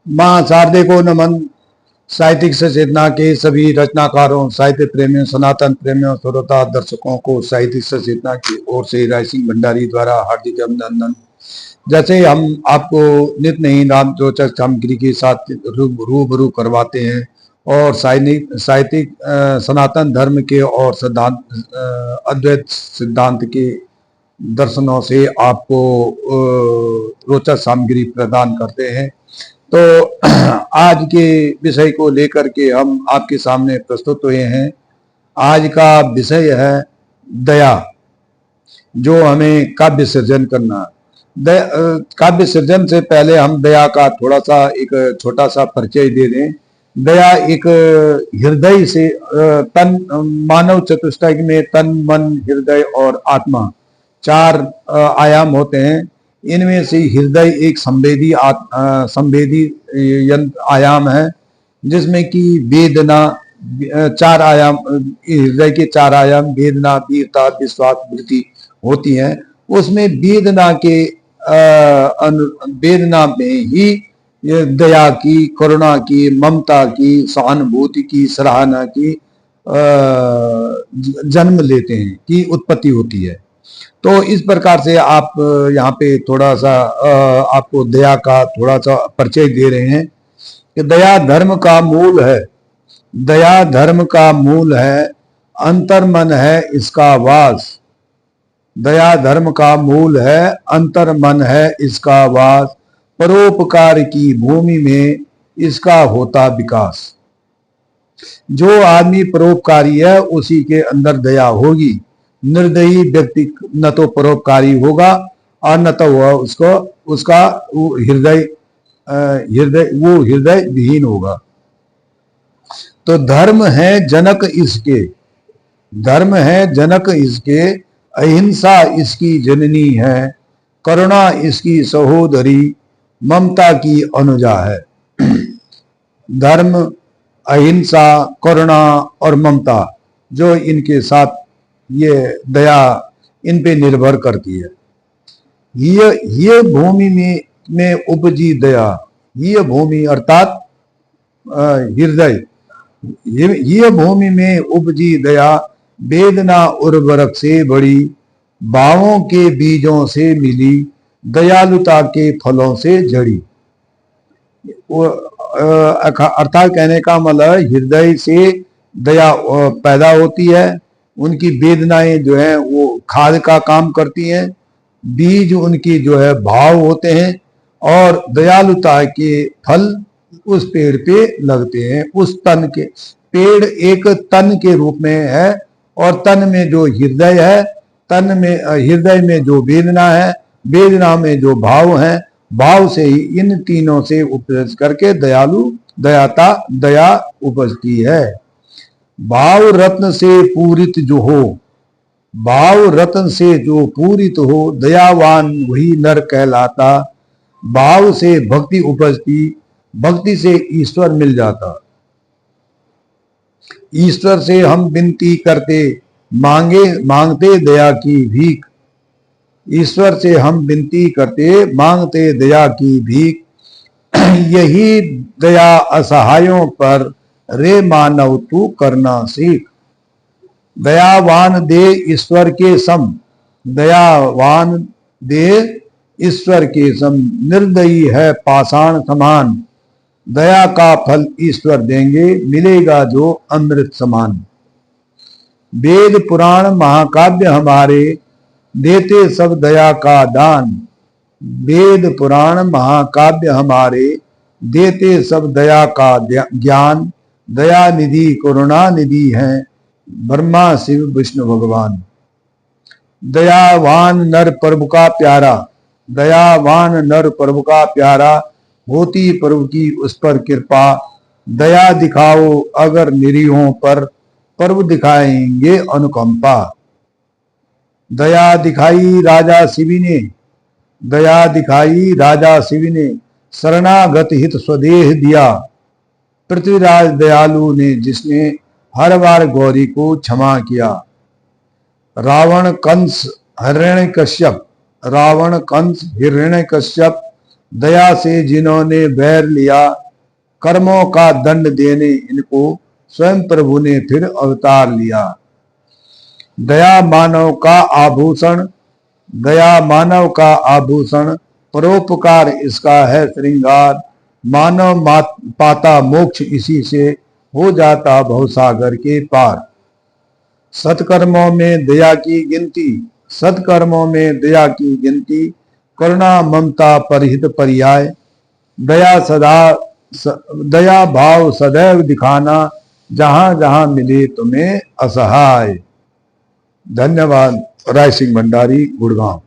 माँ शारदे को नमन। साहित्यिक सचेतना के सभी रचनाकारों, साहित्य प्रेमियों, सनातन प्रेमियों, श्रोता दर्शकों को साहित्यिक सचेतना की ओर से राय सिंह भंडारी द्वारा हार्दिक अभिनंदन। जैसे हम आपको नित नई रोचक सामग्री के साथ रूबरू करवाते हैं और साहित्यिक सनातन धर्म के और सिद्धांत अद्वैत सिद्धांत के दर्शनों से आपको रोचक सामग्री प्रदान करते हैं। तो आज के विषय को लेकर के हम आपके सामने प्रस्तुत हुए हैं। आज का विषय है दया, जो हमें काव्य सृजन करना। काव्य सृजन से पहले हम दया का थोड़ा सा एक छोटा सा परिचय दे दें। दया एक हृदय से तन, मानव चतुष्टय में तन, मन, हृदय और आत्मा चार आयाम होते हैं। इनमें से हृदय एक संवेदी आयाम है, जिसमें कि वेदना चार आयाम, हृदय के चार आयाम वेदना, वीरता, विश्वास, वृत्ति होती हैं। उसमें वेदना में ही दया की, करुणा की, ममता की, सहानुभूति की, सराहना की जन्म लेते हैं, की उत्पत्ति होती है। तो इस प्रकार से आप यहाँ पे थोड़ा सा आपको दया का थोड़ा सा परिचय दे रहे हैं कि दया धर्म का मूल है। दया धर्म का मूल है, अंतर्मन है इसका वास। दया धर्म का मूल है, अंतर्मन है इसका वास। परोपकार की भूमि में इसका होता विकास। जो आदमी परोपकारी है उसी के अंदर दया होगी। निर्दयी व्यक्ति न तो परोपकारी होगा और न तो वह उसका हृदय विहीन होगा। तो धर्म है जनक इसके, धर्म है जनक इसके, अहिंसा इसकी जननी है, करुणा इसकी सहोदरी, ममता की अनुजा है। धर्म, अहिंसा, करुणा और ममता, जो इनके साथ ये दया इन पे निर्भर करती है। ये भूमि में उपजी दया, ये भूमि अर्थात हृदय, ये भूमि में उपजी दया, वेदना उर्वरक से बड़ी, भावों के बीजों से मिली, दयालुता के फलों से जड़ी। अर्थात कहने का मतलब हृदय से दया पैदा होती है। उनकी वेदनाएं जो है वो खाद का काम करती हैं, बीज उनकी जो है भाव होते हैं, और दयालुता के फल उस पेड़ पे लगते हैं। उस तन के, पेड़ एक तन के रूप में है, और तन में जो हृदय है, तन में हृदय में जो वेदना है, वेदना में जो भाव है, भाव से ही इन तीनों से उपज करके दया उपजती है। भाव रत्न से पूरित जो हो, भाव रत्न से जो पूरित हो, दयावान वही नर कहलाता। भाव से भक्ति उपजती, भक्ति से ईश्वर मिल जाता। ईश्वर से हम विनती करते, मांगते दया की भीख। ईश्वर से हम विनती करते, मांगते दया की भीख। यही दया असहायों पर रे मानव तू करना सीख। दयावान दे ईश्वर के सम, दयावान दे ईश्वर के सम, निर्दयी है पाषाण समान। दया का फल ईश्वर देंगे, मिलेगा जो अमृत समान। वेद पुराण महाकाव्य हमारे, देते सब दया का दान। वेद पुराण महाकाव्य हमारे, देते सब दया का ज्ञान। दया निधि करुणा निधि हैं, ब्रह्मा शिव विष्णु भगवान। दयावान नर प्रभु का प्यारा, दयावान नर प्रभु का प्यारा। होती प्रभु की उस पर कृपा, दया दिखाओ अगर निरीहों पर, प्रभु दिखाएंगे अनुकंपा। दया दिखाई राजा शिवी ने, दया दिखाई राजा शिवी ने, शरणागत हित स्वदेह दिया। पृथ्वीराज दयालु ने जिसने हर बार गौरी को क्षमा किया। रावण कंस हिरण्यकश्यप, रावण कंस हिरण्यकश्यप, दया से जिन्होंने बैर लिया, कर्मों का दंड देने इनको स्वयं प्रभु ने फिर अवतार लिया। दया मानव का आभूषण, दया मानव का आभूषण, परोपकार इसका है श्रृंगार। मानव पाता मोक्ष इसी से, हो जाता भवसागर के पार। सत्कर्मों में दया की गिनती, सत्कर्मों में दया की गिनती, करुणा ममता परहित पर्याय। दया सदा दया भाव सदैव दिखाना, जहां जहां मिले तुम्हें असहाय। धन्यवाद। राय सिंह भंडारी, गुड़गांव।